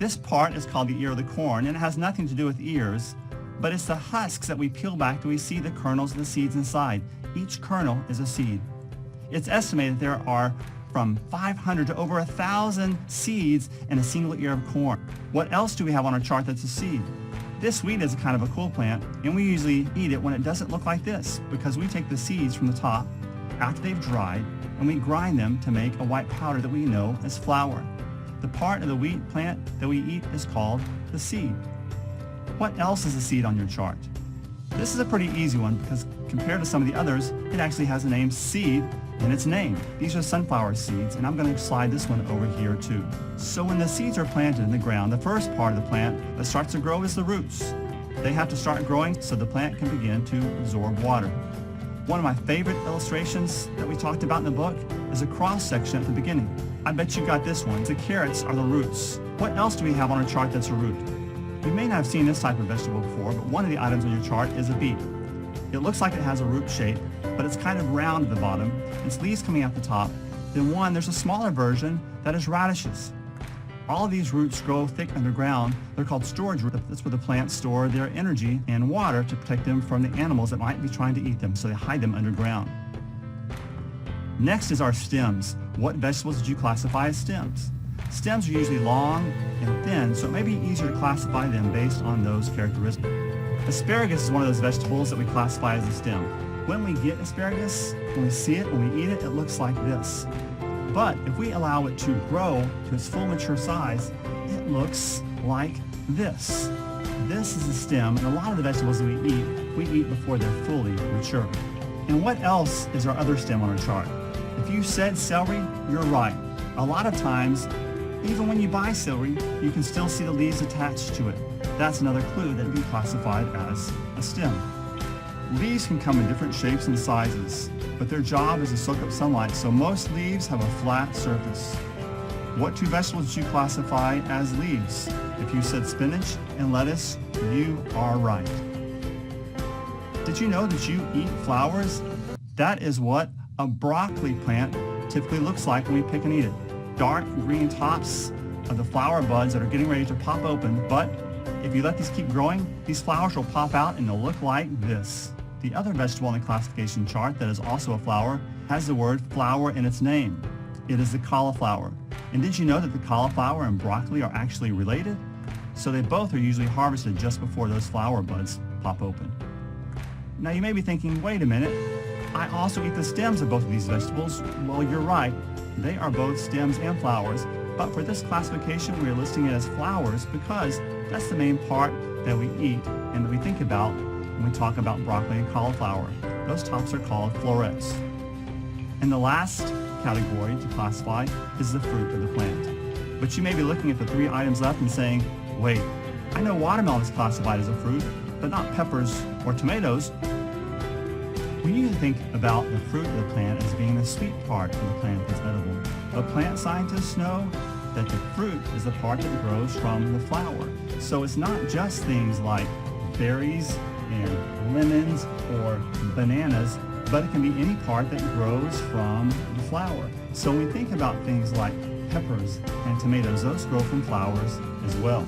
This part is called the ear of the corn, and it has nothing to do with ears, but it's the husks that we peel back that we see the kernels of the seeds inside. Each kernel is a seed. It's estimated there are from 500 to over 1,000 seeds in a single ear of corn. What else do we have on our chart that's a seed? This wheat is kind of a cool plant, and we usually eat it when it doesn't look like this, because we take the seeds from the top after they've dried, and we grind them to make a white powder that we know as flour. The part of the wheat plant that we eat is called the seed. What else is a seed on your chart? This is a pretty easy one because compared to some of the others, it actually has the name seed in its name. These are sunflower seeds, and I'm going to slide this one over here too. So when the seeds are planted in the ground, the first part of the plant that starts to grow is the roots. They have to start growing so the plant can begin to absorb water. One of my favorite illustrations that we talked about in the book is a cross section at the beginning. I bet you got this one. The carrots are the roots. What else do we have on our chart that's a root? You may not have seen this type of vegetable before, but one of the items on your chart is a beet. It looks like it has a root shape, but it's kind of round at the bottom. Its leaves coming out the top. Then there's a smaller version that is radishes. All of these roots grow thick underground. They're called storage roots. That's where the plants store their energy and water to protect them from the animals that might be trying to eat them, so they hide them underground. Next is our stems. What vegetables did you classify as stems? Stems are usually long and thin, so it may be easier to classify them based on those characteristics. Asparagus is one of those vegetables that we classify as a stem. When we get asparagus, when we see it, when we eat it, it looks like this. But if we allow it to grow to its full mature size, it looks like this. This is a stem, and a lot of the vegetables that we eat before they're fully mature. And what else is our other stem on our chart? If you said celery, you're right. A lot of times, even when you buy celery, you can still see the leaves attached to it. That's another clue that would be classified as a stem. Leaves can come in different shapes and sizes, but their job is to soak up sunlight, so most leaves have a flat surface. What two vegetables did you classify as leaves? If you said spinach and lettuce, you are right. Did you know that you eat flowers? That is what a broccoli plant typically looks like when we pick and eat it. Dark green tops of the flower buds that are getting ready to pop open, but if you let these keep growing, these flowers will pop out and they'll look like this. The other vegetable on the classification chart that is also a flower has the word flower in its name. It is the cauliflower. And did you know that the cauliflower and broccoli are actually related? So they both are usually harvested just before those flower buds pop open. Now you may be thinking, wait a minute, I also eat the stems of both of these vegetables. Well, you're right. They are both stems and flowers, but for this classification we are listing it as flowers because that's the main part that we eat and that we think about when we talk about broccoli and cauliflower. Those tops are called florets. And the last category to classify is the fruit of the plant. But you may be looking at the three items left and saying, wait, I know watermelon is classified as a fruit, but not peppers or tomatoes. We usually think about the fruit of the plant as being the sweet part of the plant that's edible. But plant scientists know that the fruit is the part that grows from the flower. So it's not just things like berries and lemons or bananas, but it can be any part that grows from the flower. So when we think about things like peppers and tomatoes, those grow from flowers as well.